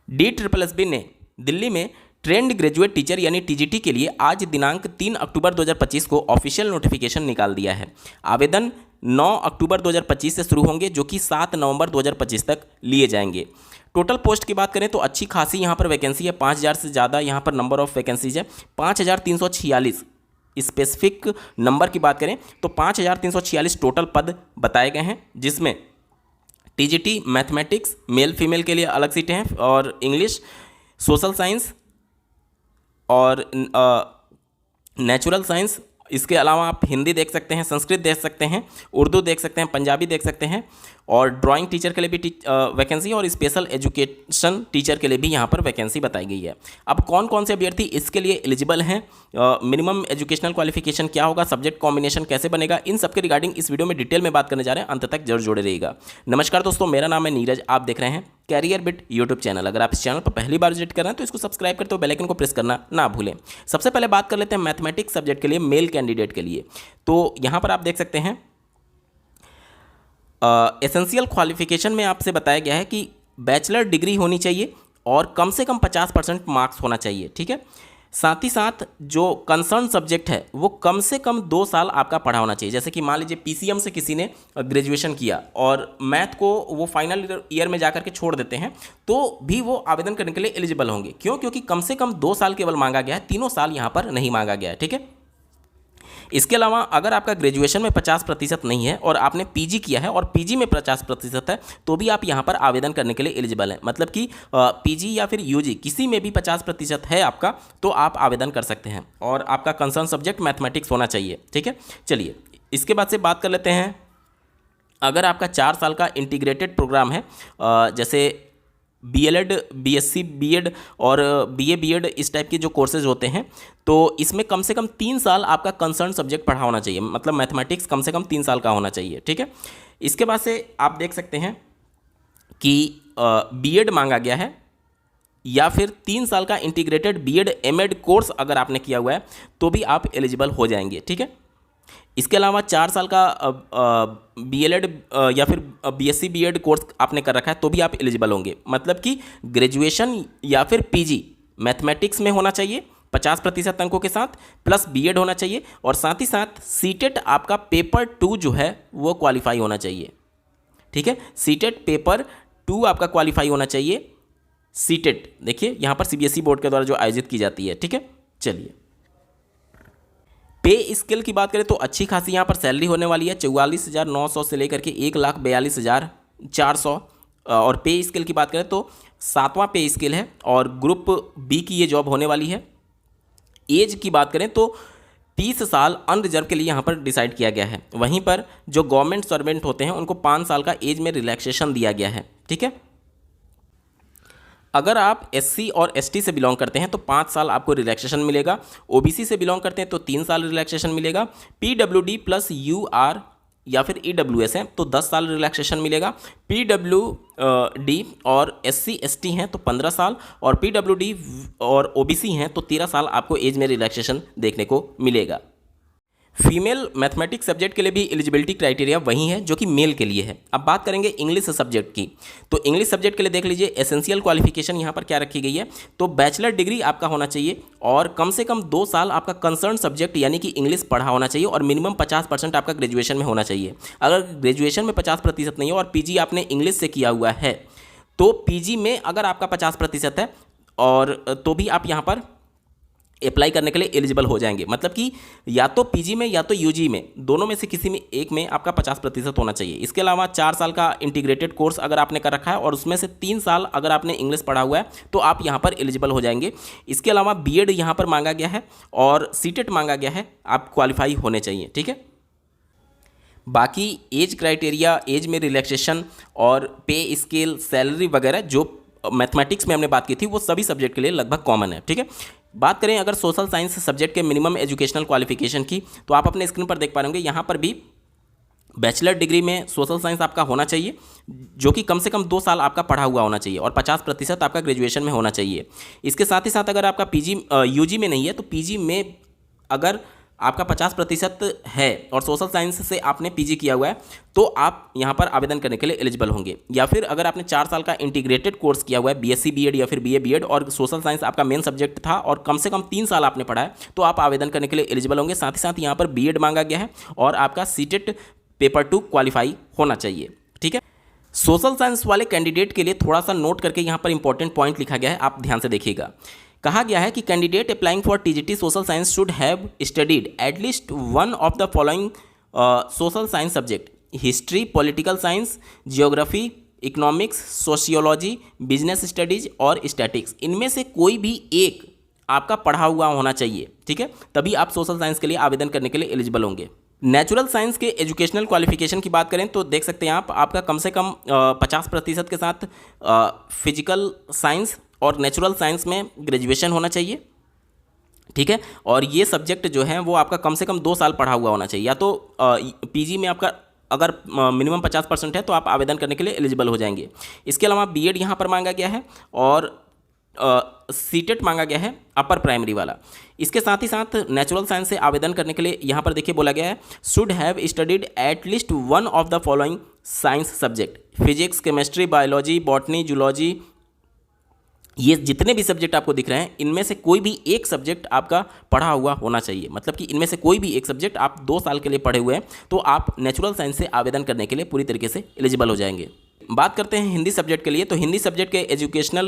DSSB ने दिल्ली में trained graduate teacher यानी टीजीटी के लिए आज दिनांक 3 अक्टूबर 2025 को ऑफिशियल नोटिफिकेशन निकाल दिया है। आवेदन 9 अक्टूबर 2025 से शुरू होंगे, जो कि 7 नवंबर 2025 तक लिए जाएंगे। टोटल पोस्ट की बात करें तो अच्छी खासी यहाँ पर वैकेंसी है, 5000 से ज़्यादा यहाँ पर नंबर ऑफ वैकेंसीज है। 5346 स्पेसिफिक नंबर की बात करें तो 5346 टोटल पद बताए गए हैं, जिसमें टीजीटी मैथमेटिक्स मेल फीमेल के लिए अलग सीटें हैं, और इंग्लिश, सोशल साइंस और नेचुरल साइंस। इसके अलावा आप हिंदी देख सकते हैं, संस्कृत देख सकते हैं, उर्दू देख सकते हैं, पंजाबी देख सकते हैं, और ड्राइंग टीचर के लिए भी वैकेंसी, और स्पेशल एजुकेशन टीचर के लिए भी यहाँ पर वैकेंसी बताई गई है। अब कौन कौन से अभ्यर्थी इसके लिए एलिजिबल हैं, मिनिमम एजुकेशनल क्वालिफिकेशन क्या होगा, सब्जेक्ट कॉम्बिनेशन कैसे बनेगा, इन सब के रिगार्डिंग इस वीडियो में डिटेल में बात करने जा रहे हैं। अंत तक जरूर जुड़े रहिएगा। नमस्कार दोस्तों, मेरा नाम है नीरज, आप देख रहे हैं कैरियर बिट यूट्यूब चैनल। अगर आप इस चैनल पर पहली बार विजिट कर रहे हैं तो इसको सब्सक्राइब करते हो बेल आइकन को प्रेस करना ना भूलें। सबसे पहले बात कर लेते हैं मैथमेटिक्स सब्जेक्ट के लिए मेल कैंडिडेट के लिए। तो यहाँ पर आप देख सकते हैं एसेंशियल क्वालिफिकेशन में आपसे बताया गया है कि बैचलर डिग्री होनी चाहिए और कम से कम 50% मार्क्स होना चाहिए, ठीक है। साथ ही साथ जो कंसर्न सब्जेक्ट है वो कम से कम 2 साल आपका पढ़ा होना चाहिए। जैसे कि मान लीजिए पीसीएम से किसी ने ग्रेजुएशन किया और मैथ को वो फाइनल ईयर में जाकर के छोड़ देते हैं, तो भी वो आवेदन करने के लिए एलिजिबल होंगे। क्यों? क्योंकि कम से कम 2 साल केवल मांगा गया है, 3 साल यहाँ पर नहीं मांगा गया है, ठीक है। इसके अलावा अगर आपका ग्रेजुएशन में 50% नहीं है और आपने पीजी किया है और पीजी में 50% है, तो भी आप यहाँ पर आवेदन करने के लिए एलिजिबल हैं। मतलब कि पीजी या फिर यूजी किसी में भी 50% है आपका, तो आप आवेदन कर सकते हैं, और आपका कंसर्न सब्जेक्ट मैथमेटिक्स होना चाहिए, ठीक है। चलिए इसके बाद से बात कर लेते हैं, अगर आपका 4 साल का इंटीग्रेटेड प्रोग्राम है, जैसे बीएलएड, बीएससी बीएड और बीए बीएड, इस टाइप के जो कोर्सेज होते हैं, तो इसमें कम से कम 3 साल आपका कंसर्न सब्जेक्ट पढ़ा होना चाहिए। मतलब मैथमेटिक्स कम से कम 3 साल का होना चाहिए, ठीक है। इसके बाद से आप देख सकते हैं कि बीएड मांगा गया है, या फिर 3 साल का इंटीग्रेटेड बीएड एमएड कोर्स अगर आपने किया हुआ है तो भी आप एलिजिबल हो जाएंगे, ठीक है। इसके अलावा 4 साल का बीएलएड या फिर बीएससी बीएड कोर्स आपने कर रखा है तो भी आप एलिजिबल होंगे। मतलब कि ग्रेजुएशन या फिर पीजी मैथमेटिक्स में होना चाहिए 50% अंकों के साथ, प्लस बीएड होना चाहिए, और साथ ही साथ सीटेट आपका पेपर 2 जो है वो क्वालिफाई होना चाहिए, ठीक है। सीटेट पेपर 2 आपका क्वालिफाई होना चाहिए। सीटेट देखिए यहाँ पर सीबीएसई बोर्ड के द्वारा जो आयोजित की जाती है, ठीक है। चलिए पे स्केल की बात करें तो अच्छी खासी यहाँ पर सैलरी होने वाली है, 44,900 से लेकर के 1,42,400। और पे स्केल की बात करें तो 7वां पे स्केल है, और ग्रुप बी की ये जॉब होने वाली है। एज की बात करें तो 30 साल अनरिजर्व के लिए यहाँ पर डिसाइड किया गया है। वहीं पर जो गवर्नमेंट सर्वेंट होते हैं उनको 5 साल का एज में रिलैक्सेशन दिया गया है, ठीक है। अगर आप एससी और एसटी से बिलोंग करते हैं तो 5 साल आपको रिलैक्सेशन मिलेगा। ओबीसी से बिलोंग करते हैं तो 3 साल रिलैक्सेशन मिलेगा। पीडब्ल्यूडी प्लस यूआर या फिर ईडब्ल्यूएस है तो 10 साल रिलैक्सेशन मिलेगा। पीडब्ल्यूडी और एससी एसटी हैं तो 15 साल, और पीडब्ल्यूडी और ओबीसी हैं तो 13 साल आपको एज में रिलैक्सेशन देखने को मिलेगा। फीमेल मैथमेटिक्स सब्जेक्ट के लिए भी एलिजिबिलिटी क्राइटेरिया वही है जो कि मेल के लिए है। अब बात करेंगे इंग्लिश सब्जेक्ट की, तो इंग्लिश सब्जेक्ट के लिए देख लीजिए एसेंशियल क्वालिफिकेशन यहाँ पर क्या रखी गई है। तो बैचलर डिग्री आपका होना चाहिए और कम से कम 2 साल आपका कंसर्न सब्जेक्ट यानी कि इंग्लिश पढ़ा होना चाहिए, और मिनिमम 50% आपका ग्रेजुएशन में होना चाहिए। अगर ग्रेजुएशन में 50% नहीं है और पीजी आपने इंग्लिश से किया हुआ है, तो पीजी में अगर आपका 50% है और तो भी आप यहाँ पर अप्लाई करने के लिए एलिजिबल हो जाएंगे। मतलब कि या तो पीजी में या तो यूजी में, दोनों में से किसी में एक में आपका 50% होना चाहिए। इसके अलावा 4 साल का इंटीग्रेटेड कोर्स अगर आपने कर रखा है और उसमें से 3 साल अगर आपने इंग्लिश पढ़ा हुआ है तो आप यहाँ पर एलिजिबल हो जाएंगे। इसके अलावा बीएड यहाँ पर मांगा गया है और सीटेट मांगा गया है, आप क्वालिफाई होने चाहिए, ठीक है। बाकी एज क्राइटेरिया, एज में रिलैक्सेशन और पे स्केल, सैलरी वगैरह जो मैथमेटिक्स में हमने बात की थी वो सभी सब्जेक्ट के लिए लगभग कॉमन है, ठीक है। बात करें अगर सोशल साइंस सब्जेक्ट के मिनिमम एजुकेशनल क्वालिफिकेशन की, तो आप अपने स्क्रीन पर देख पा रहे होंगे यहाँ पर भी बैचलर डिग्री में सोशल साइंस आपका होना चाहिए, जो कि कम से कम 2 साल आपका पढ़ा हुआ होना चाहिए, और 50% आपका ग्रेजुएशन में होना चाहिए। इसके साथ ही साथ अगर आपका पीजी यूजी में नहीं है तो पीजी में अगर आपका 50% है और सोशल साइंस से आपने पीजी किया हुआ है तो आप यहाँ पर आवेदन करने के लिए एलिजिबल होंगे। या फिर अगर आपने 4 साल का इंटीग्रेटेड कोर्स किया हुआ है, बीएससी बीएड या फिर बीए बीएड, और सोशल साइंस आपका मेन सब्जेक्ट था और कम से कम 3 साल आपने पढ़ा है, तो आप आवेदन करने के लिए एलिजिबल होंगे। साथ ही साथ यहाँ पर बीएड मांगा गया है और आपका सीटेट पेपर 2 क्वालिफाई होना चाहिए। ठीक है, सोशल साइंस वाले कैंडिडेट के लिए थोड़ा सा नोट करके यहाँ पर इंपॉर्टेंट पॉइंट लिखा गया है, आप ध्यान से देखिएगा। कहा गया है कि candidate applying for TGT social science should have studied at least one of the following social science subject: history, political science, geography, economics, sociology, business studies और स्टैटिक्स। इनमें से कोई भी एक आपका पढ़ा हुआ होना चाहिए। ठीक है, तभी आप सोशल साइंस के लिए आवेदन करने के लिए एलिजिबल होंगे। नेचुरल साइंस के एजुकेशनल क्वालिफिकेशन की बात करें तो देख सकते हैं आप, आपका कम से कम 50% के साथ फिजिकल साइंस और नेचुरल साइंस में ग्रेजुएशन होना चाहिए। ठीक है, और ये सब्जेक्ट जो है वो आपका कम से कम 2 साल पढ़ा हुआ होना चाहिए। या तो पीजी में आपका अगर मिनिमम 50% है तो आप आवेदन करने के लिए एलिजिबल हो जाएंगे। इसके अलावा बीएड यहाँ पर मांगा गया है और सीटेट मांगा गया है अपर प्राइमरी वाला। इसके साथ ही साथ नेचुरल साइंस से आवेदन करने के लिए यहाँ पर देखिए बोला गया है should have studied at least one of the following science subject: physics, chemistry, biology, botany, zoology. ये जितने भी सब्जेक्ट आपको दिख रहे हैं इनमें से कोई भी एक सब्जेक्ट आपका पढ़ा हुआ होना चाहिए। मतलब कि इनमें से कोई भी एक सब्जेक्ट आप 2 साल के लिए पढ़े हुए हैं तो आप नेचुरल साइंस से आवेदन करने के लिए पूरी तरीके से एलिजिबल हो जाएंगे। बात करते हैं हिंदी सब्जेक्ट के लिए, तो हिंदी सब्जेक्ट के एजुकेशनल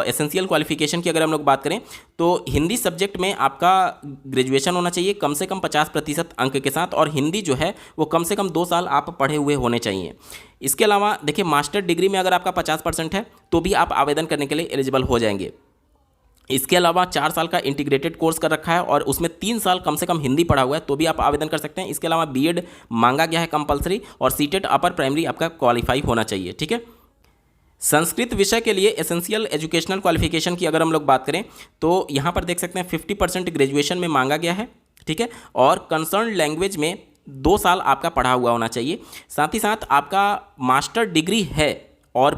एसेंशियल क्वालिफिकेशन की अगर हम लोग बात करें तो हिंदी सब्जेक्ट में आपका ग्रेजुएशन होना चाहिए कम से कम 50% अंक के साथ, और हिंदी जो है वो कम से कम 2 साल आप पढ़े हुए होने चाहिए। इसके अलावा देखिए मास्टर डिग्री में अगर आपका 50% है तो भी आप आवेदन करने के लिए एलिजिबल हो जाएंगे। इसके अलावा 4 साल का इंटीग्रेटेड कोर्स कर रखा है और उसमें 3 साल कम से कम हिंदी पढ़ा हुआ है तो भी आप आवेदन कर सकते हैं। इसके अलावा बीएड मांगा गया है कंपलसरी, और सीटेट अपर प्राइमरी आपका क्वालिफाई होना चाहिए। ठीक है, संस्कृत विषय के लिए एसेंशियल एजुकेशनल क्वालिफिकेशन की अगर हम लोग बात करें तो यहाँ पर देख सकते हैं 50% ग्रेजुएशन में मांगा गया है। ठीक है, और कंसर्न लैंग्वेज में 2 साल आपका पढ़ा हुआ होना चाहिए। साथ ही साथ आपका मास्टर डिग्री है और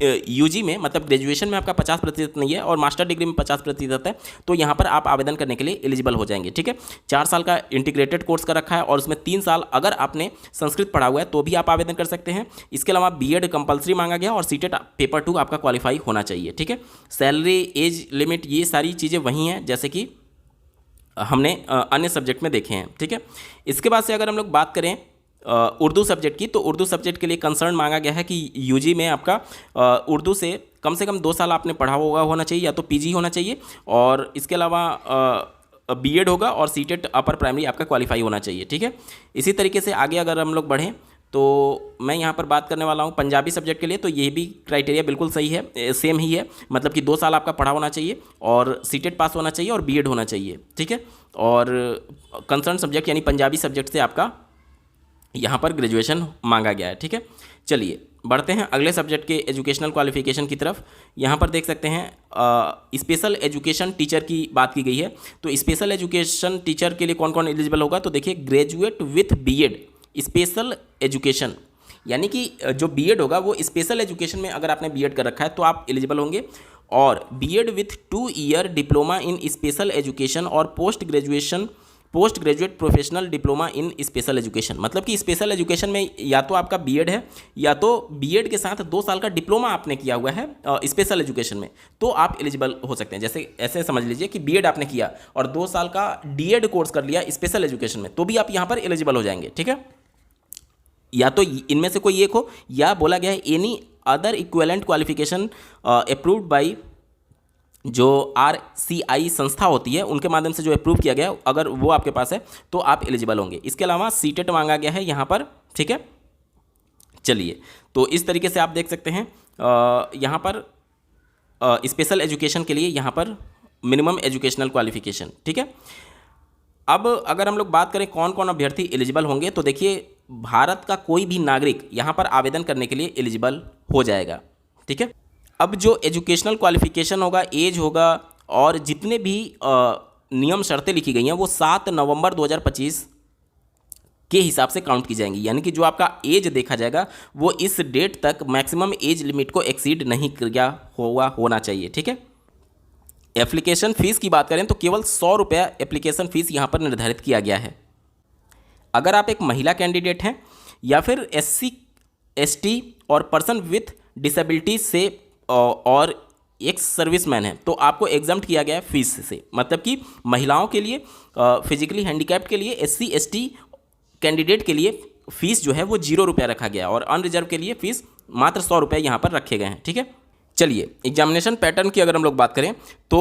यूजी में मतलब ग्रेजुएशन में आपका 50% नहीं है और मास्टर डिग्री में 50% है तो यहाँ पर आप आवेदन करने के लिए एलिजिबल हो जाएंगे। ठीक है, 4 साल का इंटीग्रेटेड कोर्स का रखा है और उसमें 3 साल अगर आपने संस्कृत पढ़ा हुआ है तो भी आप आवेदन कर सकते हैं। इसके अलावा बीएड कंपलसरी मांगा गया और सीटेट पेपर 2 आपका क्वालिफाई होना चाहिए। ठीक है, सैलरी, एज लिमिट, ये सारी चीज़ें वही हैं जैसे कि हमने अन्य सब्जेक्ट में देखे हैं। ठीक है, इसके बाद से अगर हम लोग बात करें उर्दू सब्जेक्ट की, तो उर्दू सब्जेक्ट के लिए कंसर्न मांगा गया है कि यूजी में आपका उर्दू से कम 2 साल आपने पढ़ा हुआ होना चाहिए, या तो पीजी होना चाहिए, और इसके अलावा बीएड होगा और सीटेट अपर प्राइमरी आपका क्वालिफाई होना चाहिए। ठीक है, इसी तरीके से आगे अगर हम लोग बढ़ें तो मैं यहाँ पर बात करने वाला हूँ पंजाबी सब्जेक्ट के लिए। तो ये भी क्राइटेरिया बिल्कुल सही है, सेम ही है, मतलब कि 2 साल आपका पढ़ा होना चाहिए और सीटेट पास होना चाहिए और बीएड होना चाहिए। ठीक है, और कंसर्न सब्जेक्ट यानी पंजाबी सब्जेक्ट से आपका यहाँ पर ग्रेजुएशन मांगा गया है। ठीक है, चलिए बढ़ते हैं अगले सब्जेक्ट के एजुकेशनल क्वालिफिकेशन की तरफ। यहाँ पर देख सकते हैं स्पेशल एजुकेशन टीचर की बात की गई है। तो स्पेशल एजुकेशन टीचर के लिए कौन कौन एलिजिबल होगा, तो देखिए graduate with BEd special education, यानी कि जो बीएड होगा वो स्पेशल एजुकेशन में अगर आपने बीएड कर रखा है तो आप एलिजिबल होंगे, और BEd with 2 year diploma in special education और post graduate professional diploma in special education. मतलब कि स्पेशल एजुकेशन में या तो आपका बीएड है या तो बीएड के साथ 2 साल का डिप्लोमा आपने किया हुआ है स्पेशल एजुकेशन में, तो आप एलिजिबल हो सकते हैं। जैसे ऐसे समझ लीजिए कि बीएड आपने किया और 2 साल का डीएड कोर्स कर लिया स्पेशल एजुकेशन में, तो भी आप यहाँ पर एलिजिबल हो जाएंगे। ठीक है, या तो इनमें से कोई एक हो, या बोला गया है any other equivalent qualification approved by जो RCI संस्था होती है उनके माध्यम से जो अप्रूव किया गया, अगर वो आपके पास है तो आप एलिजिबल होंगे। इसके अलावा सीटेट मांगा गया है यहाँ पर। ठीक है, चलिए तो इस तरीके से आप देख सकते हैं यहाँ पर स्पेशल एजुकेशन के लिए यहाँ पर मिनिमम एजुकेशनल क्वालिफिकेशन। ठीक है, अब अगर हम लोग बात करें कौन कौन अभ्यर्थी एलिजिबल होंगे, तो देखिए भारत का कोई भी नागरिक यहाँ पर आवेदन करने के लिए एलिजिबल हो जाएगा। ठीक है, अब जो एजुकेशनल क्वालिफिकेशन होगा, एज होगा और जितने भी नियम शर्तें लिखी गई हैं वो 7 नवंबर 2025 के हिसाब से काउंट की जाएंगी। यानी कि जो आपका एज देखा जाएगा वो इस डेट तक मैक्सिमम एज लिमिट को एक्सीड नहीं किया हुआ होना चाहिए। ठीक है, एप्लीकेशन फ़ीस की बात करें तो केवल 100 रुपया एप्लीकेशन फ़ीस यहाँ पर निर्धारित किया गया है। अगर आप एक महिला कैंडिडेट हैं या फिर SC ST और पर्सन विथ डिसेबिलिटी से और एक सर्विसमैन है तो आपको एग्जम्प्ट किया गया है फीस से। मतलब कि महिलाओं के लिए, फिजिकली हैंडीकैप्ड के लिए, SC ST कैंडिडेट के लिए फ़ीस जो है वो 0 रुपया रखा गया और अनरिजर्व के लिए फ़ीस मात्र 100 रुपये यहाँ पर रखे गए हैं। ठीक है, चलिए एग्जामिनेशन पैटर्न की अगर हम लोग बात करें तो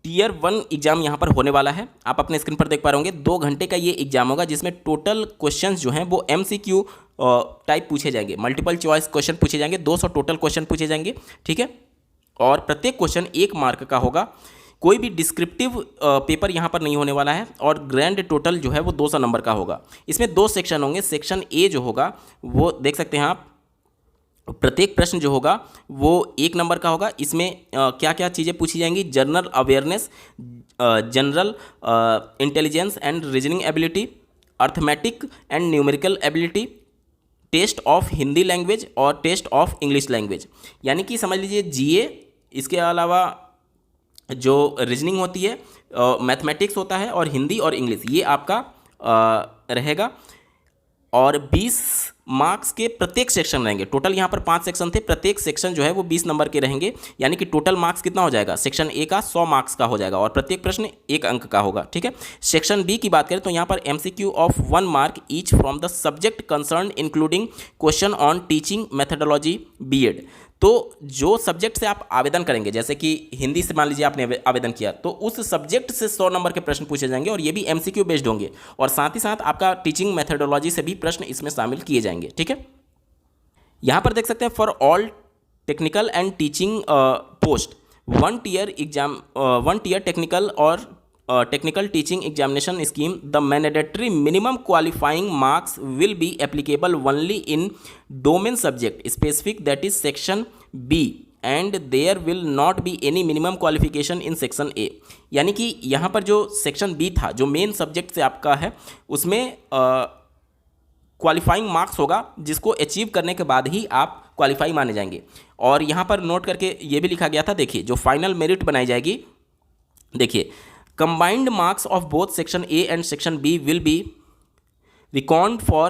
Tier 1 एग्जाम यहाँ पर होने वाला है। आप अपने स्क्रीन पर देख पा रहे होंगे 2 घंटे का ये एग्जाम होगा जिसमें टोटल क्वेश्चंस जो हैं वो MCQ टाइप पूछे जाएंगे, मल्टीपल चॉइस क्वेश्चन पूछे जाएंगे, 200 टोटल क्वेश्चन पूछे जाएंगे। ठीक है, और प्रत्येक क्वेश्चन 1 मार्क का होगा। कोई भी डिस्क्रिप्टिव पेपर यहाँ पर नहीं होने वाला है और ग्रैंड टोटल जो है वो 200 नंबर का होगा। इसमें 2 सेक्शन होंगे। सेक्शन ए जो होगा वो देख सकते हैं आप, प्रत्येक प्रश्न जो होगा वो 1 नंबर का होगा। इसमें क्या क्या चीज़ें पूछी जाएंगी? General awareness, general intelligence and reasoning ability, arithmetic and numerical ability, test of Hindi language और टेस्ट ऑफ इंग्लिश लैंग्वेज। यानी कि समझ लीजिए GA, इसके अलावा जो रीजनिंग होती है, मैथमेटिक्स होता है और हिंदी और इंग्लिश, ये आपका रहेगा। और 20 मार्क्स के प्रत्येक सेक्शन रहेंगे। टोटल यहाँ पर 5 सेक्शन थे, प्रत्येक सेक्शन जो है वो 20 नंबर के रहेंगे। यानी कि टोटल मार्क्स कितना हो जाएगा? सेक्शन ए का 100 मार्क्स का हो जाएगा और प्रत्येक प्रश्न 1 अंक का होगा। ठीक है, सेक्शन बी की बात करें तो यहाँ पर MCQ of 1 mark each from the subject concern including question on teaching methodology BEd। तो जो सब्जेक्ट से आप आवेदन करेंगे, जैसे कि हिंदी से मान लीजिए आपने आवेदन किया तो उस सब्जेक्ट से 100 नंबर के प्रश्न पूछे जाएंगे और ये भी MCQ बेस्ड होंगे और साथ ही साथ आपका टीचिंग मेथडोलॉजी से भी प्रश्न इसमें शामिल किए जाएंगे। ठीक है, यहाँ पर देख सकते हैं for all technical and teaching post 1 tier technical और technical teaching examination scheme, the mandatory minimum qualifying marks will be applicable only in domain subject specific that is section B and there will not be any minimum qualification in section A। यानी कि यहाँ पर जो section B था, जो main subject से आपका है, उसमें क्वालिफाइंग मार्क्स होगा जिसको अचीव करने के बाद ही आप क्वालिफाई माने जाएंगे। और यहाँ पर नोट करके ये भी लिखा गया था, देखिए जो फाइनल मेरिट बनाई जाएगी, देखिए combined marks of both section A and section B will be reckoned for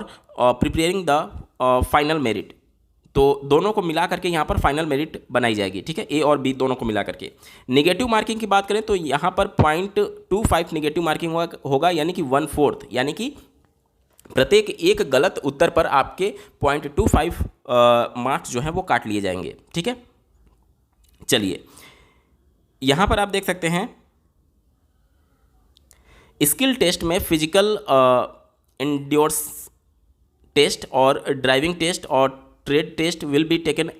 preparing the final merit। तो दोनों को मिला करके यहाँ पर फाइनल मेरिट बनाई जाएगी। ठीक है, A और B दोनों को मिला करके। नेगेटिव मार्किंग की बात करें तो यहाँ पर 0.25 नेगेटिव मार्किंग होगा, यानी कि 1/4, यानी कि प्रत्येक एक गलत उत्तर पर आपके 0.25 मार्क्स जो हैं वो काट लिए जाएंगे। ठीक है, चलिए यहाँ पर आप देख सकते हैं स्किल टेस्ट में फिजिकल इंड्योर्स टेस्ट और ड्राइविंग टेस्ट और trade test will be taken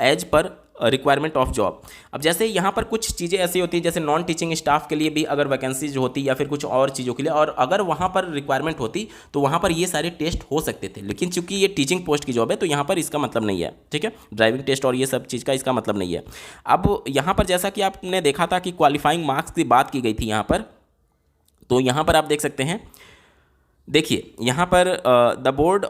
as per requirement of job. अब जैसे यहाँ पर कुछ चीज़ें ऐसी होती हैं, जैसे नॉन टीचिंग स्टाफ के लिए भी अगर वैकेंसीज होती या फिर कुछ और चीज़ों के लिए, और अगर वहाँ पर रिक्वायरमेंट होती तो वहाँ पर ये सारे टेस्ट हो सकते थे, लेकिन चूंकि ये टीचिंग पोस्ट की जॉब है तो यहाँ पर इसका मतलब नहीं है। ठीक है, ड्राइविंग टेस्ट और ये सब चीज़ का इसका मतलब नहीं है। अब यहाँ पर जैसा कि आपने देखा था कि क्वालिफाइंग मार्क्स की बात की गई थी यहाँ पर, तो यहाँ पर आप देख सकते हैं, देखिए यहाँ पर the board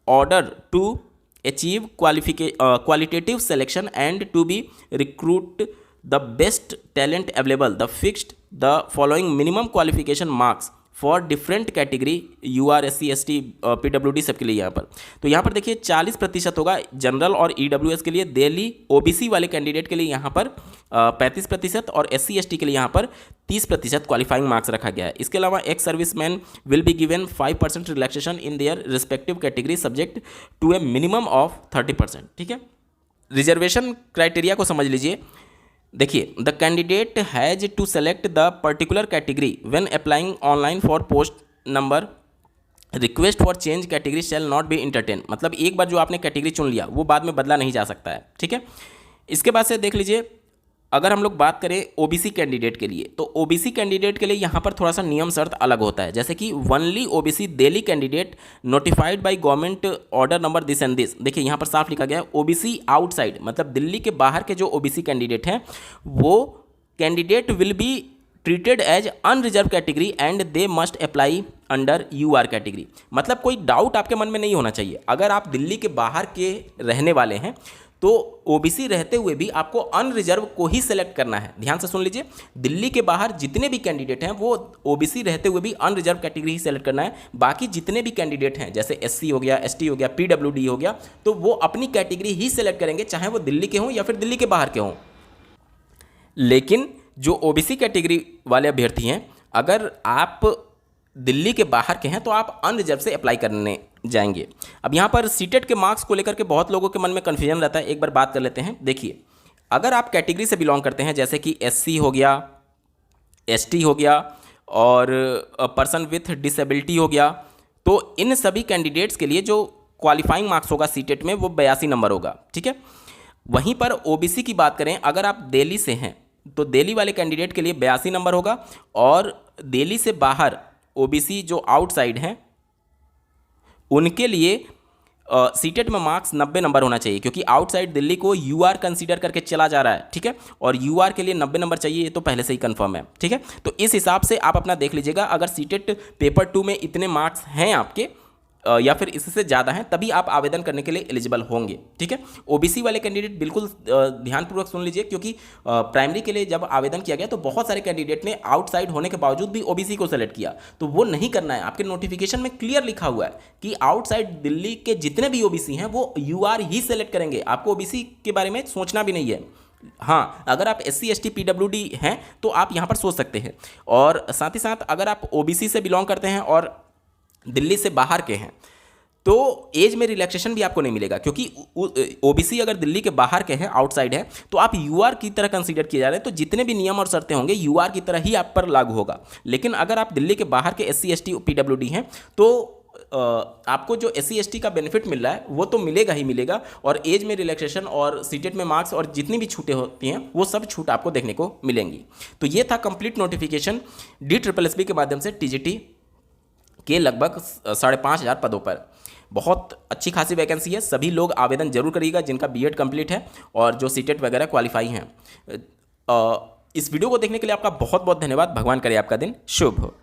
order to achieve qualitative selection and to be recruit the best talent available the fixed the following minimum qualification marks for different category UR SC ST PWD सबके लिए यहाँ पर। तो यहाँ पर देखिए 40% होगा जनरल और EWS के लिए, दिल्ली OBC वाले कैंडिडेट के लिए यहाँ पर 35% और SC ST के लिए यहाँ पर 30% क्वालिफाइंग मार्क्स रखा गया है। इसके अलावा ex serviceman will be given 5% relaxation in their respective category subject to a minimum of 30%। ठीक है, रिजर्वेशन क्राइटेरिया को समझ लीजिए। देखिए the candidate has to select the particular category when applying online for post number, request for change category shall not be entertain. मतलब एक बार जो आपने कैटेगरी चुन लिया वो बाद में बदला नहीं जा सकता है। ठीक है, इसके बाद से देख लीजिए, अगर हम लोग बात करें OBC कैंडिडेट के लिए, तो OBC कैंडिडेट के लिए यहाँ पर थोड़ा सा नियम शर्त अलग होता है। जैसे कि only OBC Delhi candidate notified by government order number this and this. देखिए यहाँ पर साफ लिखा गया है OBC आउटसाइड, मतलब दिल्ली के बाहर के जो OBC कैंडिडेट हैं वो candidate will be treated as unreserve category and they must apply under UR category. मतलब कोई डाउट आपके मन में नहीं होना चाहिए, अगर आप दिल्ली के बाहर के रहने वाले हैं तो ओबीसी रहते हुए भी आपको अनरिजर्व को ही सेलेक्ट करना है। ध्यान से सुन लीजिए, दिल्ली के बाहर जितने भी कैंडिडेट हैं वो ओबीसी रहते हुए भी अनरिजर्व कैटेगरी ही सेलेक्ट करना है। बाकी जितने भी कैंडिडेट हैं जैसे एससी हो गया, एसटी हो गया, पीडब्ल्यूडी हो गया, तो वो अपनी कैटेगरी ही सेलेक्ट करेंगे, चाहे वो दिल्ली के हों या फिर दिल्ली के बाहर के हों। लेकिन जो ओबीसी कैटेगरी वाले अभ्यर्थी हैं, अगर आप दिल्ली के बाहर के हैं तो आप अनरिजर्व से अप्लाई करने जाएंगे। अब यहाँ पर सीटेट के मार्क्स को लेकर के बहुत लोगों के मन में कन्फ्यूजन रहता है, एक बार बात कर लेते हैं। देखिए, अगर आप कैटेगरी से बिलोंग करते हैं जैसे कि एससी हो गया, एसटी हो गया और पर्सन विथ डिसेबिलिटी हो गया, तो इन सभी कैंडिडेट्स के लिए जो क्वालिफाइंग मार्क्स होगा सीटेट में वो 82 नंबर होगा, ठीक है। वहीं पर ओबीसी की बात करें, अगर आप दिल्ली से हैं तो दिल्ली वाले कैंडिडेट के लिए 82 नंबर होगा, और दिल्ली से बाहर ओबीसी जो आउटसाइड हैं उनके लिए सीटेट में मार्क्स 90 नंबर होना चाहिए, क्योंकि आउटसाइड दिल्ली को यूआर कंसीडर करके चला जा रहा है, ठीक है। और यूआर के लिए 90 नंबर चाहिए, ये तो पहले से ही कंफर्म है, ठीक है। तो इस हिसाब से आप अपना देख लीजिएगा, अगर सीटेट पेपर 2 में इतने मार्क्स हैं आपके या फिर इससे ज़्यादा हैं, तभी आप आवेदन करने के लिए एलिजिबल होंगे, ठीक है। ओबीसी वाले कैंडिडेट बिल्कुल ध्यानपूर्वक सुन लीजिए, क्योंकि प्राइमरी के लिए जब आवेदन किया गया तो बहुत सारे कैंडिडेट ने आउटसाइड होने के बावजूद भी ओबीसी को सेलेक्ट किया, तो वो नहीं करना है। आपके नोटिफिकेशन में क्लियर लिखा हुआ है कि आउटसाइड दिल्ली के जितने भी ओबीसी हैं वो यूआर ही सेलेक्ट करेंगे, आपको ओबीसी के बारे में सोचना भी नहीं है। हाँ, अगर आप एससी एसटी पीडब्ल्यूडी हैं तो आप यहाँ पर सोच सकते हैं। और साथ ही साथ अगर आप ओबीसी से बिलोंग करते हैं और दिल्ली से बाहर के हैं तो एज में रिलैक्सेशन भी आपको नहीं मिलेगा, क्योंकि ओबीसी अगर दिल्ली के बाहर के हैं, आउटसाइड है, तो आप यूआर की तरह कंसीडर किए जा रहे हैं, तो जितने भी नियम और शर्तें होंगे यूआर की तरह ही आप पर लागू होगा। लेकिन अगर आप दिल्ली के बाहर के एससी एसटी पीडब्ल्यूडी हैं तो आपको जो एससी एसटी का बेनिफिट मिल रहा है वो तो मिलेगा ही मिलेगा, और एज में रिलैक्सेशन और सीटेट में मार्क्स और जितनी भी छूटें होती हैं वो सब छूट आपको देखने को मिलेंगी। तो ये था कंप्लीट नोटिफिकेशन DSSB के माध्यम से टीजीटी के लगभग 5,500 पदों पर। बहुत अच्छी खासी वैकेंसी है, सभी लोग आवेदन जरूर करिएगा जिनका बीएड कंप्लीट है और जो सीटेट वगैरह क्वालिफाई हैं। इस वीडियो को देखने के लिए आपका बहुत बहुत धन्यवाद। भगवान करे आपका दिन शुभ हो।